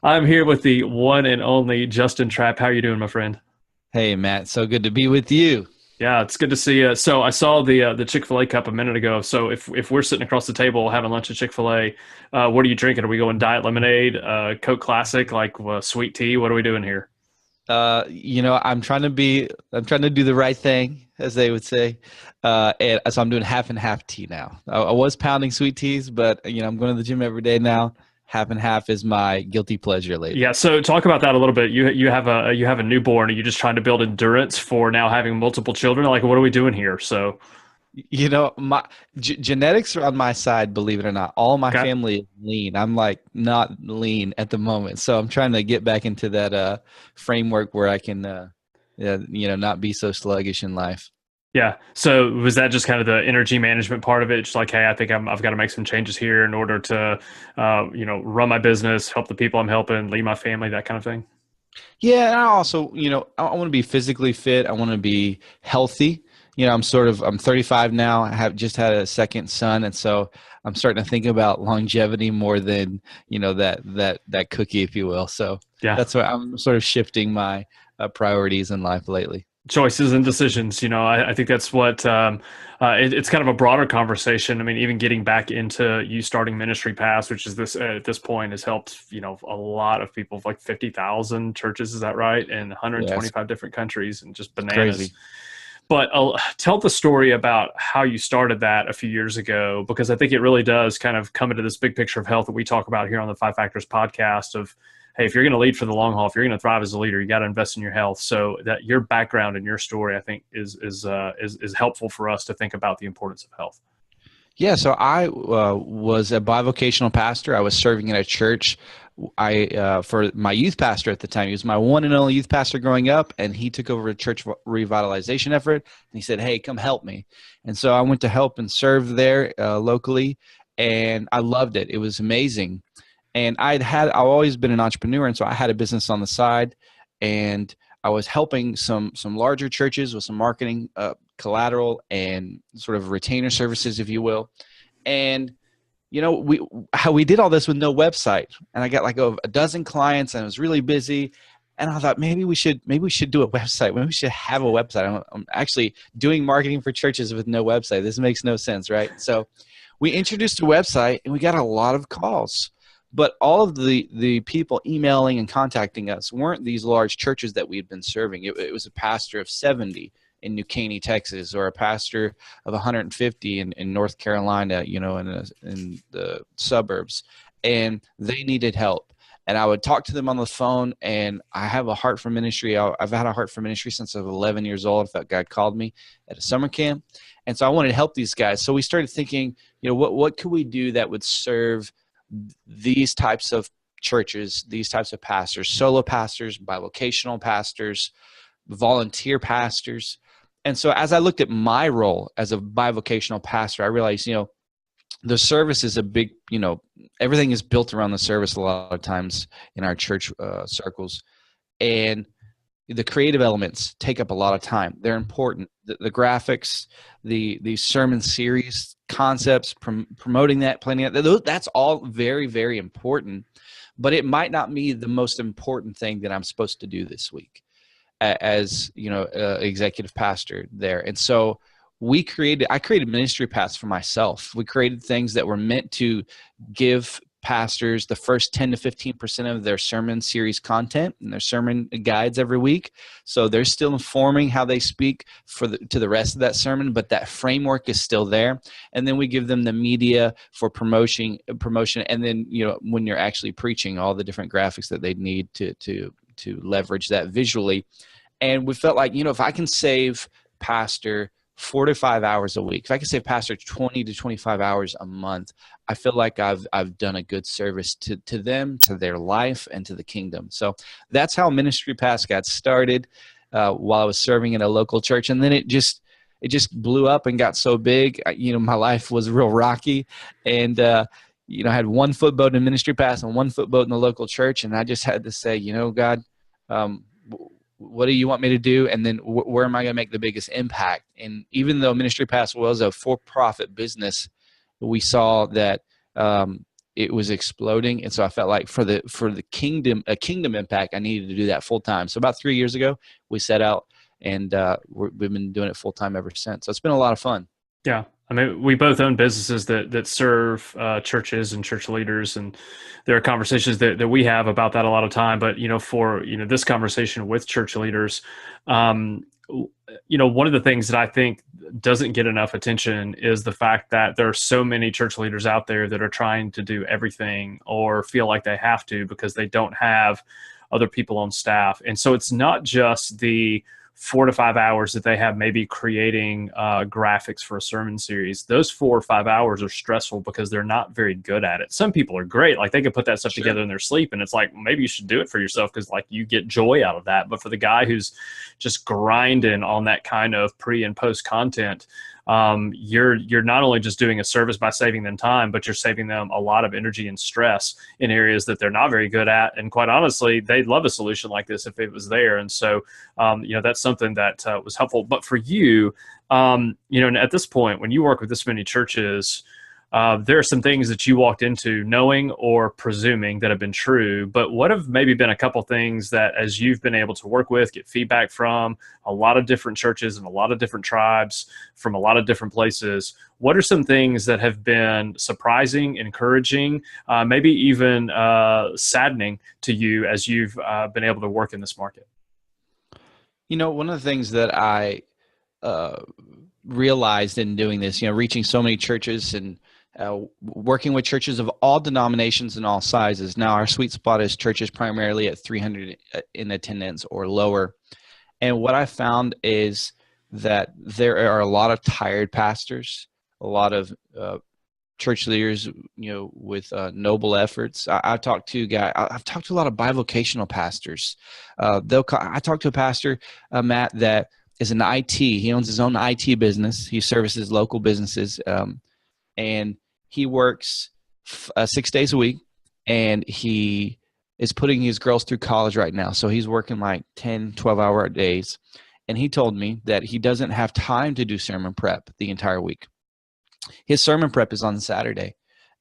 I'm here with the one and only Justin Trapp. How are you doing, my friend? Hey, Matt, so good to be with you. Yeah, it's good to see you. So I saw the Chick-fil-A cup a minute ago. So if we're sitting across the table having lunch at Chick-fil-A, what are you drinking? Are we going diet lemonade, Coke Classic, like sweet tea? What are we doing here? I'm trying to do the right thing, as they would say. And so I'm doing half and half tea now. I was pounding sweet teas, but I'm going to the gym every day now. Half and half is my guilty pleasure Yeah, lately. so talk about that a little bit. You have a newborn. Are you just trying to build endurance for now having multiple children? Like, what are we doing here? So, My genetics are on my side, believe it or not. All my okay. family is lean. I'm like not lean at the moment, so I'm trying to get back into that framework where I can, yeah, not be so sluggish in life. Yeah. So was that just kind of the energy management part of it? Just like, hey, I think I've got to make some changes here in order to, run my business, help the people I'm helping, lead my family, that kind of thing. Yeah, and I also, I want to be physically fit. I want to be healthy. I'm 35 now. I have just had a second son, and so I'm starting to think about longevity more than, that cookie, if you will. So Yeah. that's why I'm sort of shifting my priorities in life lately. Choices and decisions. I think that's what it's kind of a broader conversation. I mean, even getting back into you starting Ministry Pass, which is this at this point has helped, a lot of people, like 50,000 churches. Is that right? In Yeah, 125 different countries and just it's bananas. crazy. But tell the story about how you started that a few years ago, because I think it really does kind of come into this big picture of health that we talk about here on the Five Factors podcast of, hey, if you're going to lead for the long haul, if you're going to thrive as a leader, you got to invest in your health. So that your background and your story, I think, is helpful for us to think about the importance of health. Yeah, so I was a bivocational pastor. I was serving in a church. I for my youth pastor at the time. He was my one and only youth pastor growing up, and he took over a church revitalization effort. And he said, "Hey, come help me." And so I went to help and serve there locally, and I loved it. It was amazing. And I've always been an entrepreneur, and so I had a business on the side, and I was helping some larger churches with some marketing collateral and sort of retainer services, if you will. And we did all this with no website, and I got like a dozen clients, and I was really busy. And I thought maybe we should do a website. Maybe we should have a website. I'm actually doing marketing for churches with no website. This makes no sense, right? So we introduced a website, and we got a lot of calls. But all of the people emailing and contacting us weren't these large churches that we had been serving. It was a pastor of 70 in New Caney, Texas, or a pastor of 150 in North Carolina, in the suburbs, and they needed help. And I would talk to them on the phone, and I have a heart for ministry. I've had a heart for ministry since I was 11 years old. In fact, God called me at a summer camp, and so I wanted to help these guys. So we started thinking, what could we do that would serve these types of churches, these types of pastors, solo pastors, bivocational pastors, volunteer pastors. And so as I looked at my role as a bivocational pastor, I realized, the service is a big, everything is built around the service a lot of times in our church circles. And the creative elements take up a lot of time. They're important. The graphics, the sermon series concepts, promoting that, planning that, that's all very, very important. But it might not be the most important thing that I'm supposed to do this week as executive pastor there. And so I created ministry paths for myself. We created things that were meant to give pastors the first 10 to 15% of their sermon series content and their sermon guides every week. So they're still informing how they speak to the rest of that sermon, but that framework is still there. And then we give them the media for promotion. And then, when you're actually preaching, all the different graphics that they need to leverage that visually. And we felt like, if I can save pastor 4 to 5 hours a week, if I can save pastor 20 to 25 hours a month, I feel like I've done a good service to them, to their life, and to the kingdom. So that's how Ministry Pass got started while I was serving in a local church. And then it just blew up and got so big. My life was real rocky. And, I had one footboat in Ministry Pass and one footboat in the local church. And I just had to say, God, what do you want me to do? And then where am I going to make the biggest impact? And even though Ministry Pass was a for-profit business, we saw that it was exploding. And so I felt like for the kingdom, a kingdom impact, I needed to do that full time. So about 3 years ago, we set out, and we've been doing it full time ever since. So it's been a lot of fun. Yeah. I mean, we both own businesses that serve churches and church leaders, and there are conversations that we have about that a lot of time. But for this conversation with church leaders, um, one of the things that I think doesn't get enough attention is the fact that there are so many church leaders out there that are trying to do everything or feel like they have to because they don't have other people on staff, and so it's not just the 4 to 5 hours that they have maybe creating graphics for a sermon series. Those 4 or 5 hours are stressful because they're not very good at it. Some people are great. Like they can put that stuff together in their sleep, and it's like, maybe you should do it for yourself because like you get joy out of that. But for the guy who's just grinding on that kind of pre and post content, you're not only just doing a service by saving them time, but you're saving them a lot of energy and stress in areas that they're not very good at. And quite honestly, they'd love a solution like this if it was there. And so, that's something that was helpful. But for you, at this point, when you work with this many churches, there are some things that you walked into knowing or presuming that have been true, but what have maybe been a couple things that as you've been able to work with, get feedback from a lot of different churches and a lot of different tribes from a lot of different places, what are some things that have been surprising, encouraging, maybe even saddening to you as you've been able to work in this market? One of the things that I realized in doing this, reaching so many churches and working with churches of all denominations and all sizes. Now, our sweet spot is churches primarily at 300 in attendance or lower. And what I found is that there are a lot of tired pastors, a lot of church leaders, with noble efforts. I've talked to a lot of bivocational pastors. I talked to a pastor, Matt, that is an IT. He owns his own IT business. He services local businesses, and he works 6 days a week, and he is putting his girls through college right now. So he's working like 10, 12-hour days. And he told me that he doesn't have time to do sermon prep the entire week. His sermon prep is on Saturday,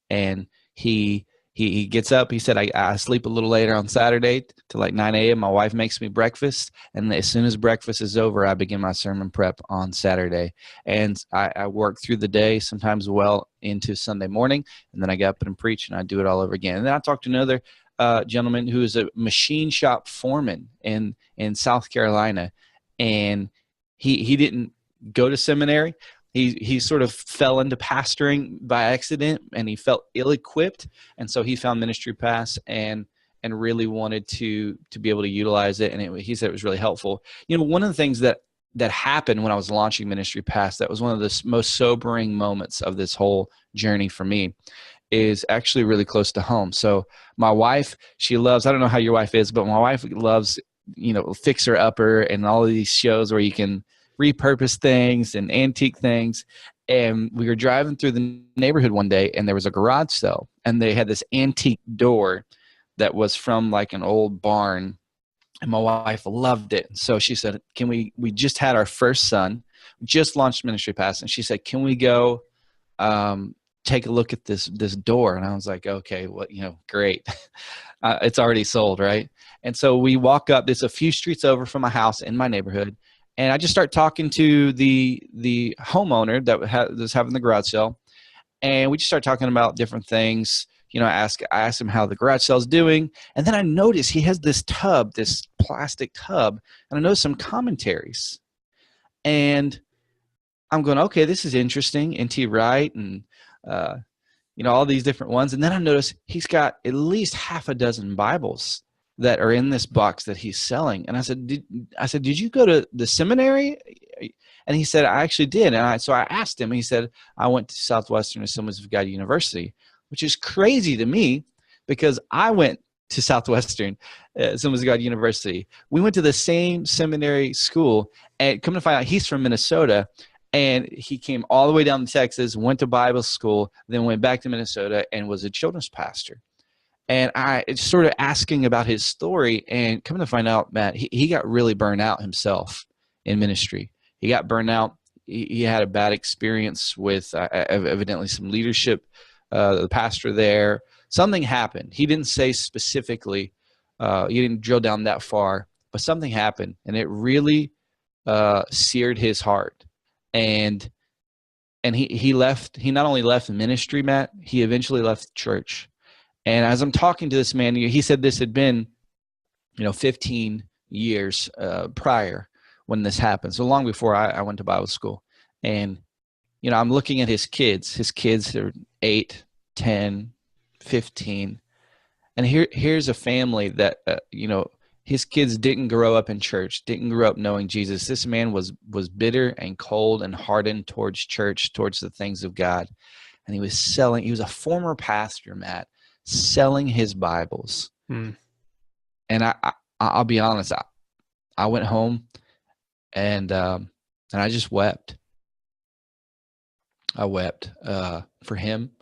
and he gets up. He said, I sleep a little later on Saturday to like 9 a.m. My wife makes me breakfast, and as soon as breakfast is over, I begin my sermon prep on Saturday. And I work through the day, sometimes well into Sunday morning, and then I get up and preach, and I do it all over again. And then I talked to another gentleman who is a machine shop foreman in South Carolina, and he didn't go to seminary. He sort of fell into pastoring by accident, and he felt ill-equipped, and so he found Ministry Pass and really wanted to be able to utilize it. And he said it was really helpful. One of the things that happened when I was launching Ministry Pass, that was one of the most sobering moments of this whole journey for me, is actually really close to home. So my wife, she loves, I don't know how your wife is, but my wife loves, Fixer Upper and all of these shows where you can repurpose things and antique things. And we were driving through the neighborhood one day, and there was a garage sale, and they had this antique door that was from like an old barn, and my wife loved it. So she said, we just had our first son, just launched Ministry Pass, and she said, can we go take a look at this door? And I was like, okay, well, great. It's already sold, right? And so we walk up, it's a few streets over from my house in my neighborhood, and I just start talking to the homeowner that was having the garage sale, and we just start talking about different things. I asked him how the garage sale's doing, and then I noticed he has this tub, this plastic tub, and I noticed some commentaries, and I'm going, okay, this is interesting, N.T. Wright, and all these different ones. And then I noticed he's got at least half a dozen Bibles that are in this box that he's selling. And I said, did you go to the seminary? And he said, I actually did. And so I asked him, and he said, I went to Southwestern Assemblies of God University, which is crazy to me because I went to Southwestern Assemblies of God University. We went to the same seminary school, and come to find out he's from Minnesota. And he came all the way down to Texas, went to Bible school, then went back to Minnesota and was a children's pastor. And I sort of asking about his story, and coming to find out, Matt, he got really burned out himself in ministry. He got burned out. He had a bad experience with evidently some leadership, the pastor there, something happened. He didn't say specifically, he didn't drill down that far, but something happened, and it really seared his heart. And he left. He not only left ministry, Matt, he eventually left church. And as I'm talking to this man, he said this had been, 15 years prior when this happened. So long before I went to Bible school. And, I'm looking at his kids. His kids are 8, 10, 15. And here's a family that, his kids didn't grow up in church, didn't grow up knowing Jesus. This man was bitter and cold and hardened towards church, towards the things of God. And he was a former pastor, Matt, selling his Bibles. And I'll be honest, I went home and I just wept. I wept for him,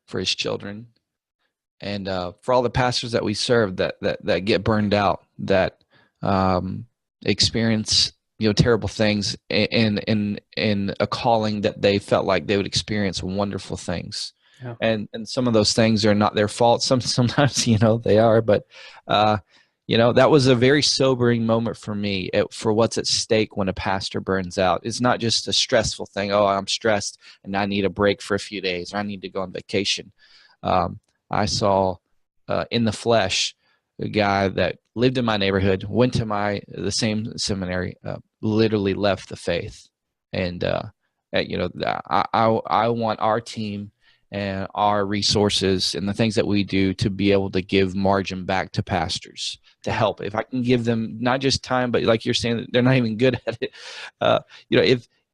for his children, and for all the pastors that we serve that get burned out, that experience terrible things in a calling that they felt like they would experience wonderful things. Yeah. And some of those things are not their fault. Sometimes they are, but that was a very sobering moment for me for what's at stake when a pastor burns out. It's not just a stressful thing. Oh, I'm stressed and I need a break for a few days, or I need to go on vacation. I saw in the flesh a guy that lived in my neighborhood, went to the same seminary, literally left the faith. And I want our team and our resources and the things that we do to be able to give margin back to pastors to help. If I can give them not just time, but like you're saying, they're not even good at it.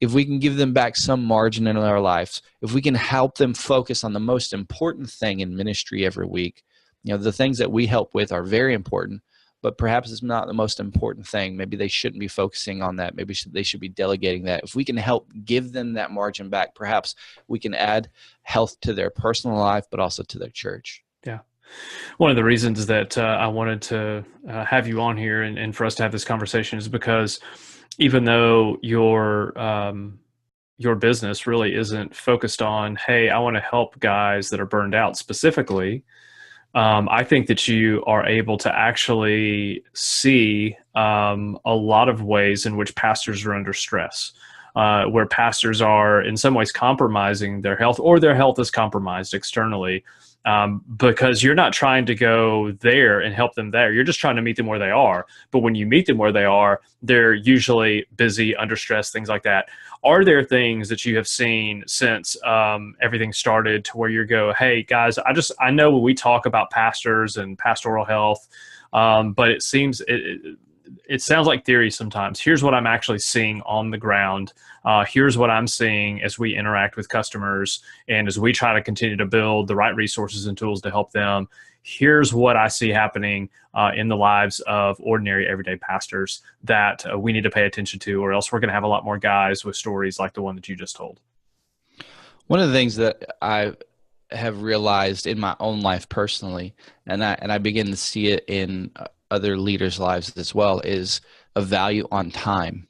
If we can give them back some margin in their lives, if we can help them focus on the most important thing in ministry every week, the things that we help with are very important, but perhaps it's not the most important thing. Maybe they shouldn't be focusing on that. Maybe they should be delegating that. If we can help give them that margin back, perhaps we can add health to their personal life, but also to their church. Yeah. One of the reasons that I wanted to have you on here and for us to have this conversation is because even though your business really isn't focused on, hey, I want to help guys that are burned out specifically, I think that you are able to actually see a lot of ways in which pastors are under stress, where pastors are in some ways compromising their health, or their health is compromised externally, because you're not trying to go there and help them there. You're just trying to meet them where they are. But when you meet them where they are, they're usually busy, under stress, things like that. Are there things that you have seen since everything started to where you go, hey, guys, I know when we talk about pastors and pastoral health, but it sounds like theory sometimes. Here's what I'm actually seeing on the ground. Here's what I'm seeing as we interact with customers and as we try to continue to build the right resources and tools to help them. Here's what I see happening in the lives of ordinary everyday pastors that we need to pay attention to, or else we're going to have a lot more guys with stories like the one that you just told. One of the things that I have realized in my own life personally, and I begin to see it in other leaders' lives as well, is a value on time.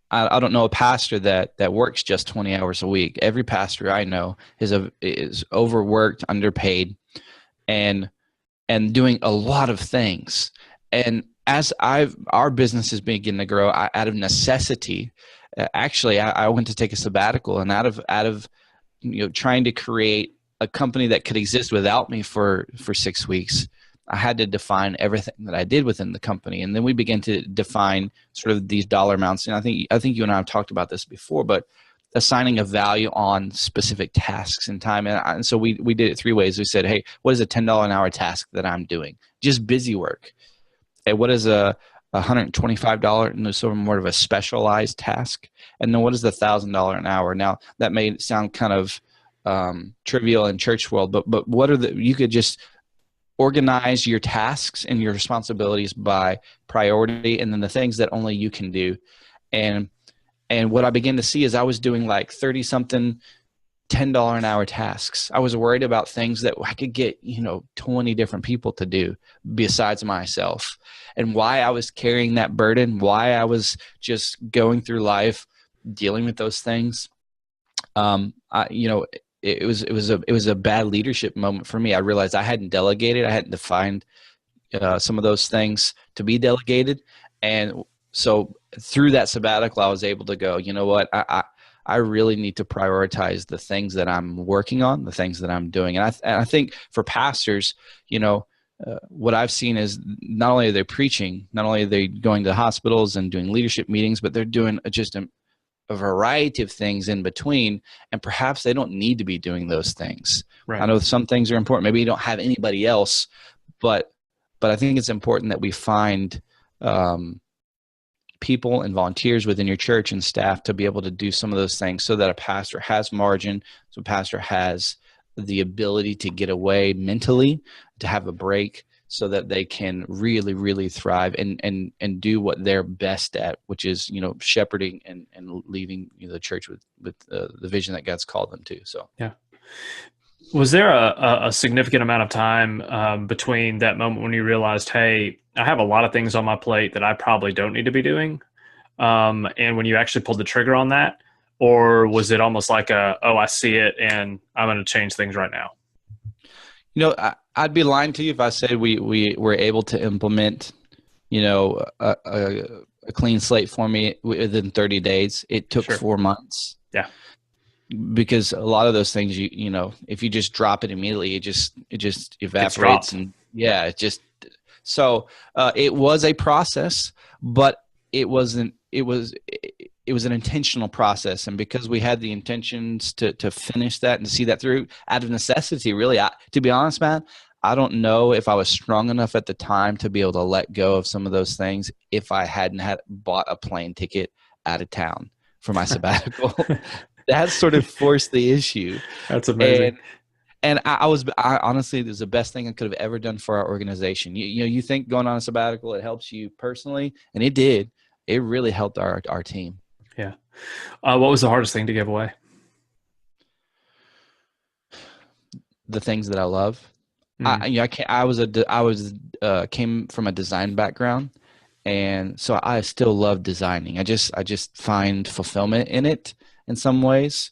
I don't know a pastor that works just 20 hours a week. Every pastor I know is overworked, underpaid, and doing a lot of things. And as our business is beginning to grow, out of necessity, actually, I went to take a sabbatical, and out of trying to create a company that could exist without me for 6 weeks, I had to define everything that I did within the company. And then we began to define sort of these dollar amounts. And I think you and I have talked about this before, but assigning a value on specific tasks and time. And so we did it 3 ways. We said, hey, what is a $10 an hour task that I'm doing? Just busy work. And what is a $125, and sort of more of a specialized task? And then what is the $1,000 an hour? Now, that may sound kind of trivial in church world, but what are you could just organize your tasks and your responsibilities by priority, and then the things that only you can do. And what I began to see is I was doing like 30-something $10 an hour tasks. I was worried about things that I could get 20 different people to do besides myself. And why I was carrying that burden, why I was just going through life dealing with those things, it was a bad leadership moment for me. I realized I hadn't delegated. I hadn't defined some of those things to be delegated. And so through that sabbatical, I was able to go, you know what, I really need to prioritize the things that I'm working on, the things that I'm doing. And I think for pastors, what I've seen is not only are they preaching, not only are they going to hospitals and doing leadership meetings, but they're doing just a variety of things in between, and perhaps they don't need to be doing those things. Right. I know some things are important. Maybe you don't have anybody else, but I think it's important that we find people and volunteers within your church and staff to be able to do some of those things so that a pastor has margin, so a pastor has the ability to get away mentally, to have a break, so that they can really, really thrive and do what they're best at, which is, shepherding and leaving the church with the vision that God's called them to. So, yeah. Was there a significant amount of time between that moment when you realized, hey, I have a lot of things on my plate that I probably don't need to be doing, and when you actually pulled the trigger on that? Or was it almost like I see it and I'm going to change things right now? I'd be lying to you if I said we were able to implement, a clean slate for me within 30 days. It took 4 months. Yeah. Because a lot of those things, if you just drop it immediately, it just evaporates. And so it was a process, but it wasn't, it was an intentional process. And because we had the intentions to finish that and to see that through out of necessity, really, to be honest, man, I don't know if I was strong enough at the time to be able to let go of some of those things if I hadn't bought a plane ticket out of town for my sabbatical. That sort of forced the issue. That's amazing. And I honestly, it was the best thing I could have ever done for our organization. You think going on a sabbatical, it helps you personally, and it did. It really helped our team. Yeah. What was the hardest thing to give away? The things that I love. Came from a design background, and so I still love designing. I just find fulfillment in it in some ways,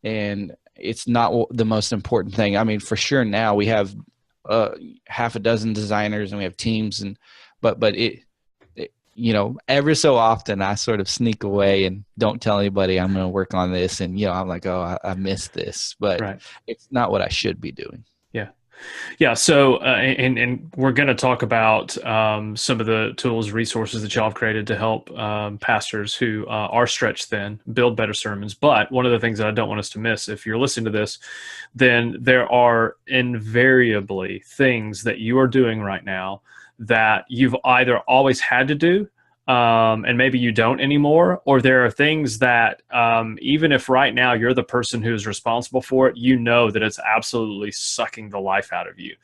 and it's not the most important thing. I mean, for sure now we have half a dozen designers and we have teams, but it every so often I sort of sneak away and don't tell anybody I'm going to work on this, and I'm like, oh, I missed this, but It's not what I should be doing. Yeah. So, and we're going to talk about some of the tools, resources that y'all have created to help pastors who are stretched thin build better sermons. But one of the things that I don't want us to miss, if you're listening to this, then there are invariably things that you are doing right now that you've either always had to do, and maybe you don't anymore, or there are things that even if right now you're the person who is responsible for it, that it's absolutely sucking the life out of you.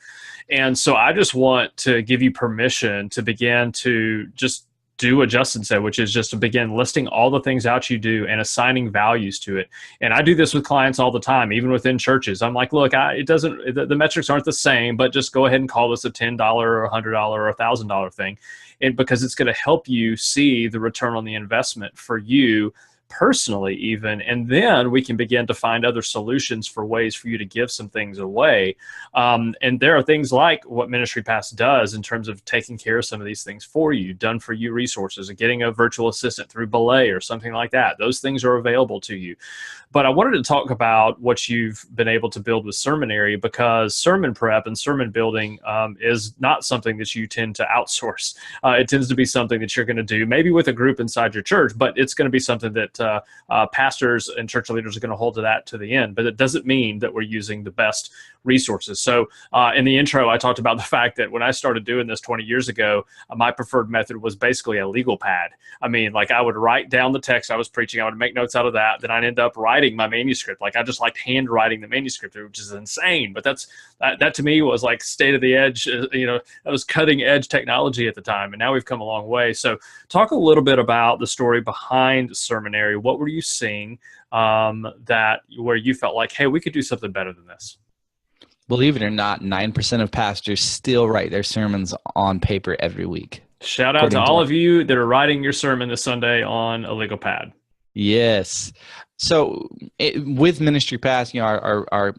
And so I just want to give you permission to begin to just do what Justin said, which is just to begin listing all the things out you do and assigning values to it. And I do this with clients all the time, even within churches. I'm like, look, the metrics aren't the same, but just go ahead and call this a $10 or $100 or $1,000 thing. And because it's going to help you see the return on the investment for you personally even, and then we can begin to find other solutions for ways for you to give some things away. And there are things like what Ministry Pass does in terms of taking care of some of these things for you, done for you resources, and getting a virtual assistant through Belay or something like that. Those things are available to you. But I wanted to talk about what you've been able to build with Sermonary, because sermon prep and sermon building is not something that you tend to outsource. It tends to be something that you're going to do maybe with a group inside your church, but it's going to be something that pastors and church leaders are going to hold to that to the end. But it doesn't mean that we're using the best resources. So in the intro, I talked about the fact that when I started doing this 20 years ago, my preferred method was basically a legal pad. I mean, like I would write down the text I was preaching, I would make notes out of that, then I'd end up writing my manuscript. Like I just liked handwriting the manuscript, which is insane. But that to me was like state of the edge, that was cutting edge technology at the time. And now we've come a long way. So talk a little bit about the story behind Sermonary. What were you seeing where you felt like, hey, we could do something better than this? Believe it or not, 9% of pastors still write their sermons on paper every week. Shout out to all of you that are writing your sermon this Sunday on a legal pad. Yes. So with Ministry Pass, our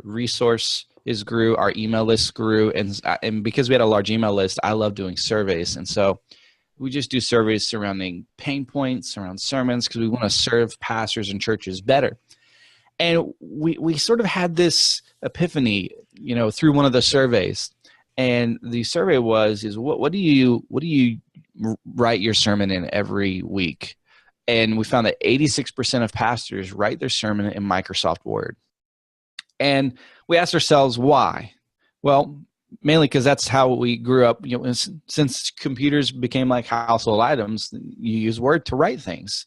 resources grew, our email list grew, and because we had a large email list, I love doing surveys, and so we just do surveys surrounding pain points around sermons because we want to serve pastors and churches better. And we sort of had this epiphany, through one of the surveys, and the survey is what do you write your sermon in every week? And we found that 86% of pastors write their sermon in Microsoft Word. And we asked ourselves why. Well, mainly because that's how we grew up. Since computers became like household items, you use Word to write things.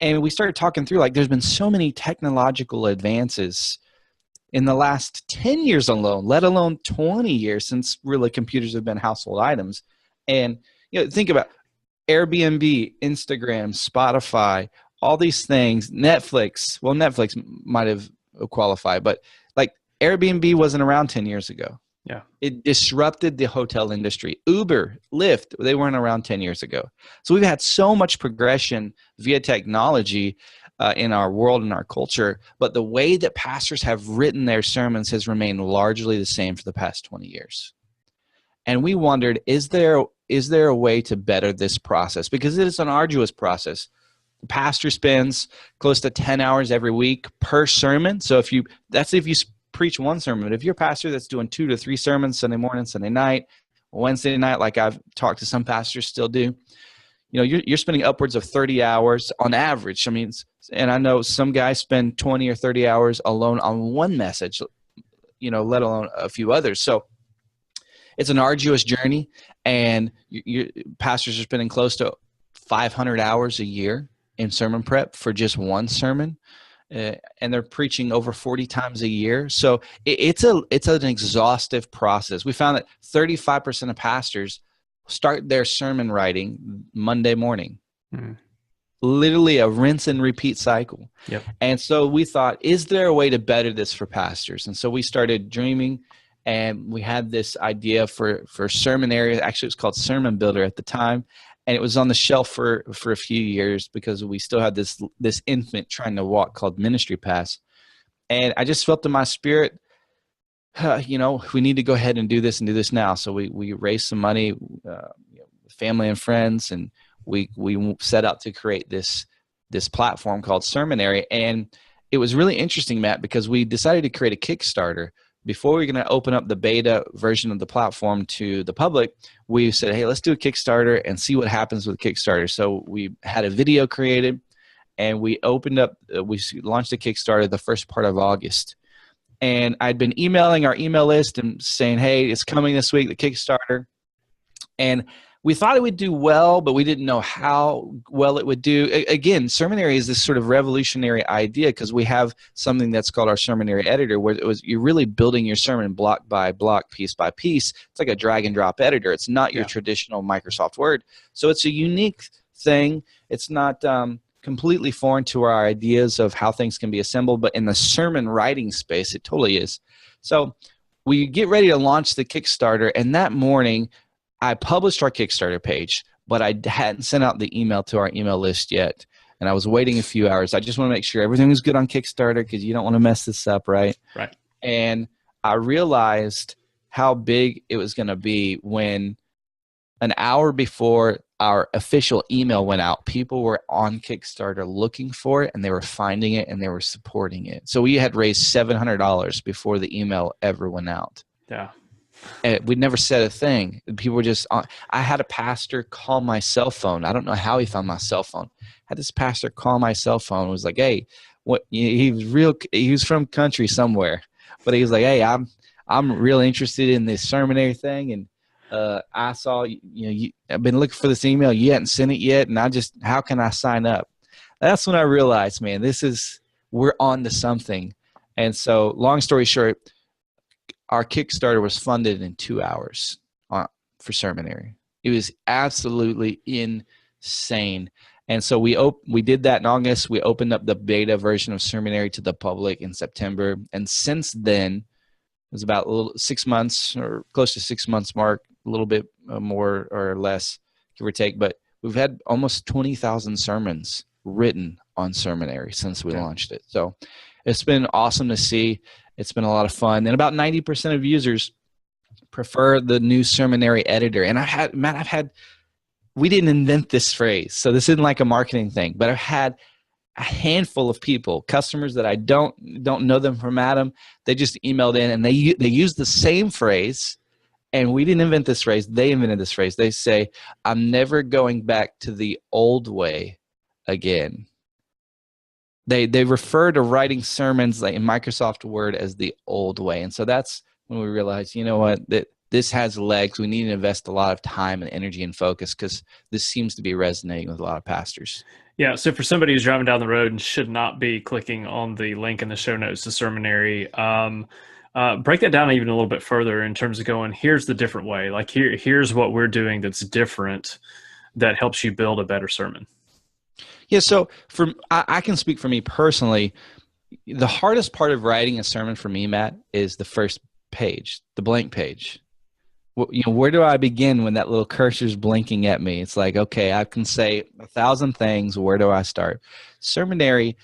And we started talking through, there's been so many technological advances in the last 10 years alone, let alone 20 years since really computers have been household items. And think about Airbnb, Instagram, Spotify, all these things, Netflix. Well, Netflix might have qualified, but Airbnb wasn't around 10 years ago. Yeah. It disrupted the hotel industry. Uber, Lyft, they weren't around 10 years ago. So we've had so much progression via technology in our world and our culture, but the way that pastors have written their sermons has remained largely the same for the past 20 years. And we wondered, is there a way to better this process? Because it is an arduous process. The pastor spends close to 10 hours every week per sermon. So if you preach one sermon, but if you're a pastor that's doing 2 to 3 sermons Sunday morning, Sunday night, Wednesday night, like I've talked to some pastors still do, you're spending upwards of 30 hours on average. And I know some guys spend 20 or 30 hours alone on one message, let alone a few others. So it's an arduous journey, and your pastors are spending close to 500 hours a year in sermon prep for just one sermon. And they're preaching over 40 times a year. So it's an exhaustive process. We found that 35% of pastors start their sermon writing Monday morning. Literally a rinse and repeat cycle. Yep. And so we thought, is there a way to better this for pastors? And so we started dreaming, and we had this idea for Sermonary. Actually, it was called Sermon Builder at the time. And it was on the shelf for a few years because we still had this infant trying to walk called Ministry Pass. And I just felt in my spirit, we need to go ahead and do this now. So we raised some money, family and friends, and we set out to create this platform called Sermonary. And it was really interesting, Matt, because we decided to create a Kickstarter. Before we were going to open up the beta version of the platform to the public, we said, hey, let's do a Kickstarter and see what happens with Kickstarter. So we had a video created, and we launched a Kickstarter the first part of August. And I'd been emailing our email list and saying, hey, it's coming this week, the Kickstarter. And we thought it would do well, but we didn't know how well it would do. Again, Sermonary is this sort of revolutionary idea because we have something that's called our Sermonary editor, where you're really building your sermon block by block, piece by piece. It's like a drag and drop editor. It's not your traditional Microsoft Word. So it's a unique thing. It's not completely foreign to our ideas of how things can be assembled, but in the sermon writing space, it totally is. So we get ready to launch the Kickstarter, and that morning, I published our Kickstarter page, but I hadn't sent out the email to our email list yet. And I was waiting a few hours. I just want to make sure everything was good on Kickstarter because you don't want to mess this up, right? Right. And I realized how big it was going to be when an hour before our official email went out, people were on Kickstarter looking for it, and they were finding it, and they were supporting it. So we had raised $700 before the email ever went out. Yeah. And we'd never said a thing. People were just on. I had a pastor call my cell phone. I don't know how he found my cell phone. I had this pastor call my cell phone and was like, hey, what? He was from country somewhere, but he was like, hey, I'm real interested in this Sermonary thing, and I saw I've been looking for this email. You hadn't sent it yet, and how can I sign up? That's when I realized, man, we're on to something. And so, long story short, our Kickstarter was funded in 2 hours for Sermonary. It was absolutely insane. And so we did that in August. We opened up the beta version of Sermonary to the public in September. And since then, it was about 6 months or close to 6 months mark, a little bit more or less, give or take. But we've had almost 20,000 sermons written on Sermonary since we Okay. launched it. So it's been awesome to see. It's been a lot of fun. And about 90% of users prefer the new Sermonary editor. And we didn't invent this phrase, so this isn't like a marketing thing, but I've had a handful of people, customers that I don't know them from Adam. They just emailed in and they use the same phrase, and we didn't invent this phrase. They invented this phrase. They say, "I'm never going back to the old way again." They refer to writing sermons like in Microsoft Word as the old way, and so that's when we realized, you know what, that this has legs. We need to invest a lot of time and energy and focus because this seems to be resonating with a lot of pastors. Yeah, so for somebody who's driving down the road and should not be clicking on the link in the show notes to Sermonary, break that down even a little bit further in terms of going, here's the different way. Like here's what we're doing that's different that helps you build a better sermon. Yeah, so I can speak for me personally. The hardest part of writing a sermon for me, Matt, is the first page, the blank page. Where do I begin when that little cursor's blinking at me? It's like, okay, I can say 1,000 things. Where do I start? Sermonary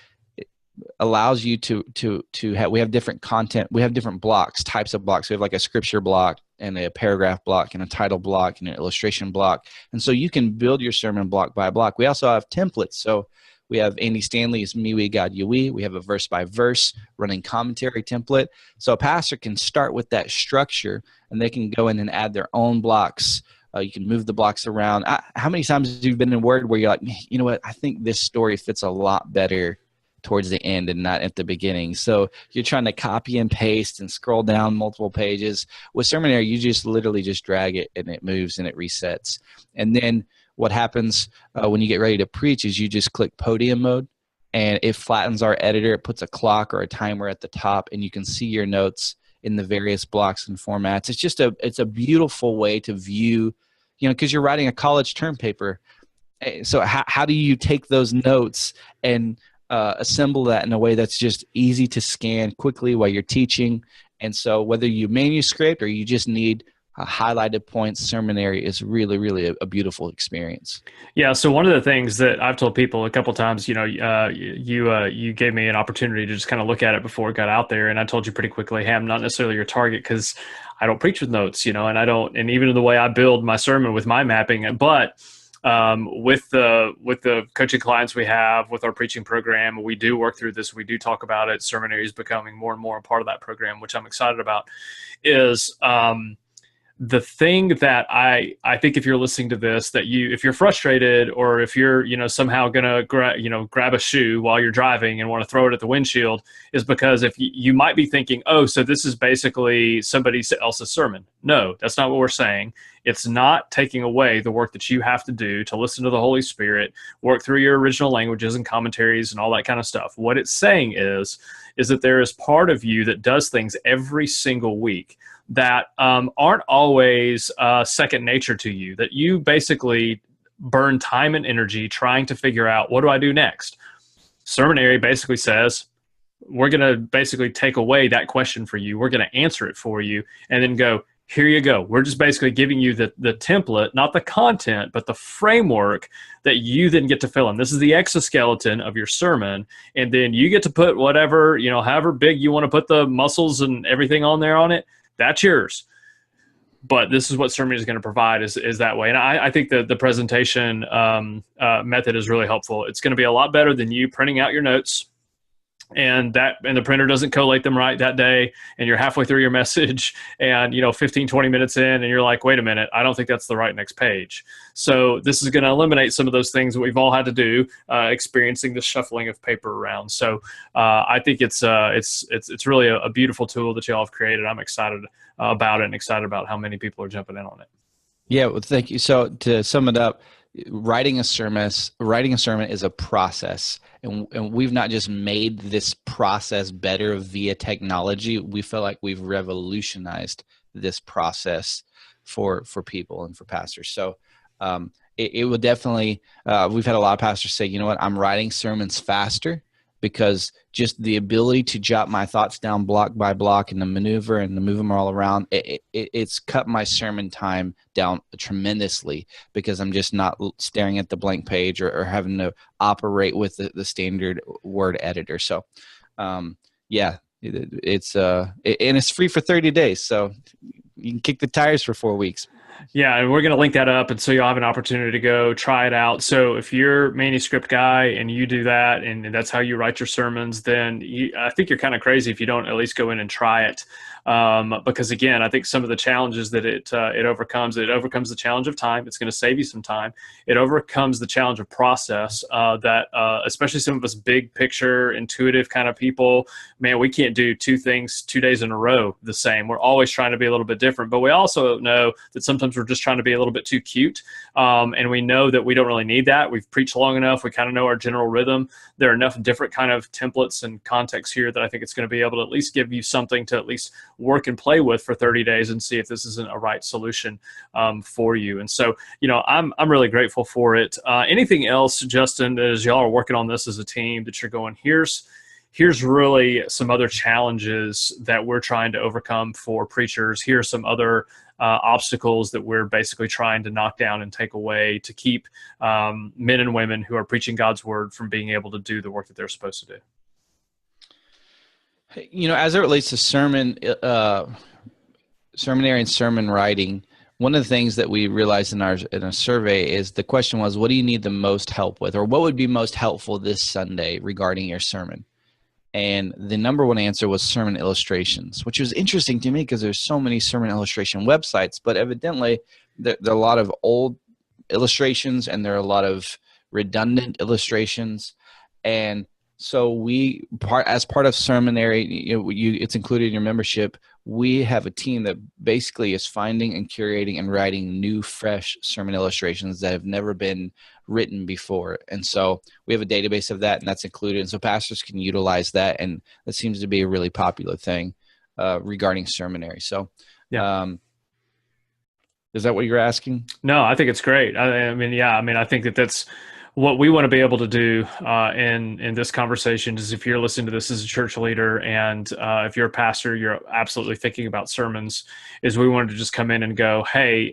allows you to have, we have different content. We have different blocks, types of blocks. We have like a scripture block and a paragraph block and a title block and an illustration block. And so you can build your sermon block by block. We also have templates. So we have Andy Stanley's Me, We, God, You, We. We have a verse by verse running commentary template. So a pastor can start with that structure and they can go in and add their own blocks. You can move the blocks around. How many times have you been in Word where you're like, you know what, I think this story fits a lot better towards the end and not at the beginning. So you're trying to copy and paste and scroll down multiple pages. With Sermonary, you just literally just drag it and it moves and it resets. And then what happens when you get ready to preach is you just click podium mode and it flattens our editor. It puts a clock or a timer at the top and you can see your notes in the various blocks and formats. It's a beautiful way to view, because you're writing a college term paper. So how do you take those notes and assemble that in a way that's just easy to scan quickly while you're teaching? And so whether you manuscript or you just need highlighted points, Sermonary is really, really a beautiful experience. Yeah. So one of the things that I've told people a couple of times, you gave me an opportunity to just kind of look at it before it got out there, and I told you pretty quickly, hey, I'm not necessarily your target because I don't preach with notes, and I don't, and even in the way I build my sermon with my mapping, but with the coaching clients we have, with our preaching program, we do work through this. We do talk about it. Sermonary is becoming more and more a part of that program, which I'm excited about. Is the thing that I think if you're listening to this, that if you're frustrated or if you're, somehow going to grab a shoe while you're driving and want to throw it at the windshield, is because if you might be thinking, oh, so this is basically somebody else's sermon. No, that's not what we're saying. It's not taking away the work that you have to do to listen to the Holy Spirit, work through your original languages and commentaries and all that kind of stuff. What it's saying is that there is part of you that does things every single week that aren't always second nature to you, that you basically burn time and energy trying to figure out, what do I do next? Sermonary basically says, we're going to basically take away that question for you. We're going to answer it for you and then go, here you go. We're just basically giving you the template, not the content, but the framework that you then get to fill in. This is the exoskeleton of your sermon. And then you get to put whatever, however big you want to put the muscles and everything on it. That's yours. But this is what Sermonary is going to provide is that way. And I think the presentation method is really helpful. It's going to be a lot better than you printing out your notes and the printer doesn't collate them right that day, and you're halfway through your message and 15, 20 minutes in and you're like, wait a minute, I don't think that's the right next page. So this is going to eliminate some of those things that we've all had to do, experiencing the shuffling of paper around. So I think it's really a beautiful tool that y'all have created. I'm excited about it and excited about how many people are jumping in on it. Yeah, well, thank you. So to sum it up, writing a sermon is a process, and we've not just made this process better via technology. We feel like we've revolutionized this process for people and for pastors. So it will definitely. We've had a lot of pastors say, you know what, I'm writing sermons faster because just the ability to jot my thoughts down block by block and the maneuver and to move them all around, it's cut my sermon time down tremendously, because I'm just not staring at the blank page or having to operate with the standard word editor. So, yeah, and it's free for 30 days. So you can kick the tires for 4 weeks. Yeah, and we're going to link that up, and so you'll have an opportunity to go try it out. So if you're a manuscript guy and you do that, and that's how you write your sermons, then I think you're kind of crazy if you don't at least go in and try it. Because again, I think some of the challenges that it overcomes the challenge of time. It's going to save you some time. It overcomes the challenge of process that especially some of us big picture, intuitive kind of people, man, we can't do two things 2 days in a row the same. We're always trying to be a little bit different, but we also know that sometimes we're just trying to be a little bit too cute. And we know that we don't really need that. We've preached long enough. We kind of know our general rhythm. There are enough different kind of templates and contexts here that I think it's going to be able to at least give you something to at least work and play with for 30 days and see if this isn't a right solution for you. And so, I'm really grateful for it. Anything else, Justin, as y'all are working on this as a team that you're going, here's really some other challenges that we're trying to overcome for preachers. Here's some other obstacles that we're basically trying to knock down and take away to keep men and women who are preaching God's word from being able to do the work that they're supposed to do. As it relates to seminary and sermon writing, one of the things that we realized in a survey is the question was, what do you need the most help with, or what would be most helpful this Sunday regarding your sermon? And the number one answer was sermon illustrations, which was interesting to me because there's so many sermon illustration websites, but evidently there are a lot of old illustrations and there are a lot of redundant illustrations. And so as part of seminary, it's included in your membership. We have a team that basically is finding and curating and writing new, fresh sermon illustrations that have never been written before. And so we have a database of that, and that's included. And so pastors can utilize that, and that seems to be a really popular thing regarding seminary. So, yeah. Is that what you're asking? No, I think it's great. I think that's what we want to be able to do in this conversation is, if you're listening to this as a church leader and if you're a pastor, you're absolutely thinking about sermons, is we wanted to just come in and go, hey,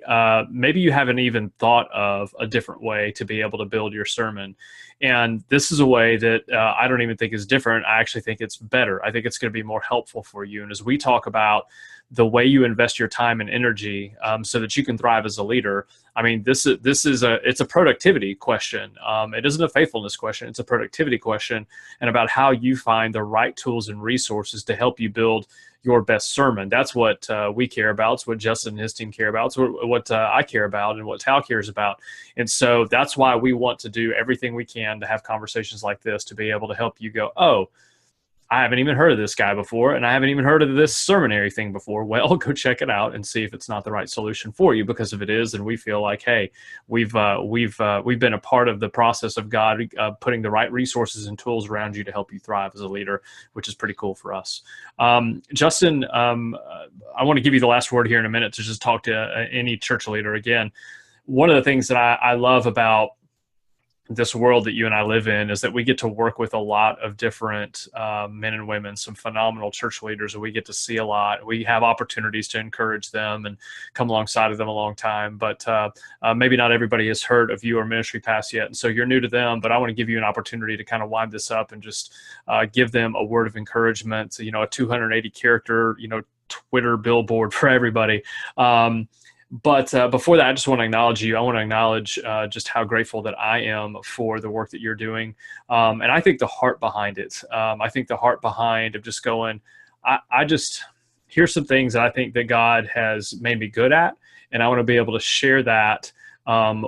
maybe you haven't even thought of a different way to be able to build your sermon. And this is a way that I don't even think is different. I actually think it's better. I think it's going to be more helpful for you. And as we talk about the way you invest your time and energy so that you can thrive as a leader, I mean, it's a productivity question. It isn't a faithfulness question. It's a productivity question, and about how you find the right tools and resources to help you build your best sermon. That's what we care about. It's what Justin and his team care about. It's what I care about and what Tal cares about. And so that's why we want to do everything we can to have conversations like this to be able to help you go, oh, I haven't even heard of this guy before, and I haven't even heard of this sermonary thing before. Well, go check it out and see if it's not the right solution for you. Because if it is, then we feel like, hey, we've been a part of the process of God putting the right resources and tools around you to help you thrive as a leader, which is pretty cool for us. Justin, I want to give you the last word here in a minute to just talk to any church leader. Again, one of the things that I love about this world that you and I live in is that we get to work with a lot of different men and women, some phenomenal church leaders, and we get to see a lot. We have opportunities to encourage them and come alongside of them a long time, but maybe not everybody has heard of you or Ministry Pass yet, and so you're new to them, but I want to give you an opportunity to kind of wind this up and just give them a word of encouragement, a 280 character, Twitter billboard for everybody. But before that, I just want to acknowledge you. I want to acknowledge just how grateful that I am for the work that you're doing. And I think the heart behind it, I think the heart behind of just going, here's some things that I think that God has made me good at. And I want to be able to share that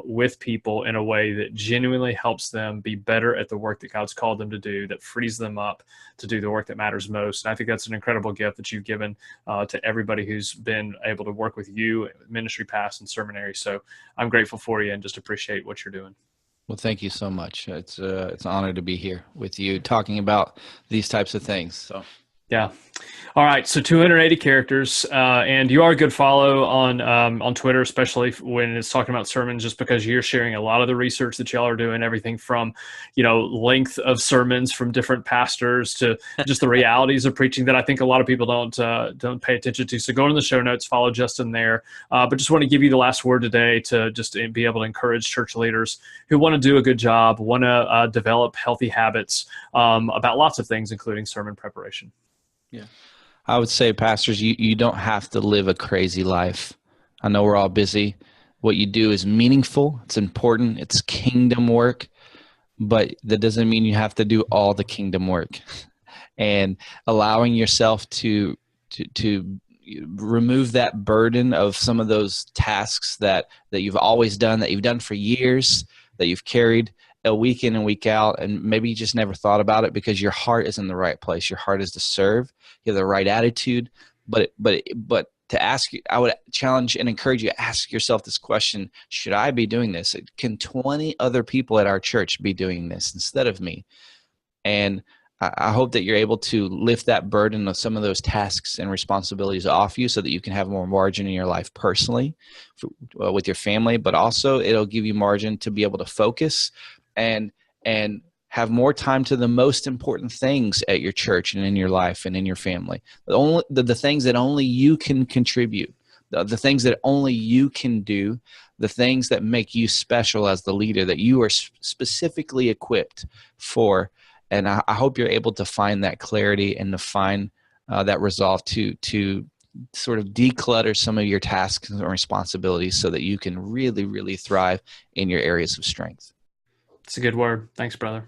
with people in a way that genuinely helps them be better at the work that God's called them to do, that frees them up to do the work that matters most. And I think that's an incredible gift that you've given to everybody who's been able to work with you, Ministry Pass and Seminary. So I'm grateful for you and just appreciate what you're doing. Well, thank you so much. It's an honor to be here with you talking about these types of things. So Yeah. All right, so 280 characters, and you are a good follow on Twitter, especially when it's talking about sermons, just because you're sharing a lot of the research that y'all are doing, everything from, length of sermons from different pastors to just the realities of preaching that I think a lot of people don't pay attention to. So go in the show notes, follow Justin there. But just want to give you the last word today to just be able to encourage church leaders who want to do a good job, want to develop healthy habits about lots of things, including sermon preparation. Yeah. I would say, pastors, you don't have to live a crazy life. I know we're all busy. What you do is meaningful. It's important. It's kingdom work, but that doesn't mean you have to do all the kingdom work. And allowing yourself to remove that burden of some of those tasks that you've always done, that you've done for years, that you've carried a week in and week out, and maybe you just never thought about it because your heart is in the right place. Your heart is to serve. You have the right attitude, but to ask you, I would challenge and encourage you to ask yourself this question: should I be doing this? Can 20 other people at our church be doing this instead of me? And I hope that you're able to lift that burden of some of those tasks and responsibilities off you so that you can have more margin in your life personally with your family, but also it'll give you margin to be able to focus and have more time to the most important things at your church and in your life and in your family. The things that only you can contribute, the things that only you can do, the things that make you special as the leader, that you are specifically equipped for. And I hope you're able to find that clarity and to find that resolve to sort of declutter some of your tasks and responsibilities so that you can really, really thrive in your areas of strength. It's a good word. Thanks, brother.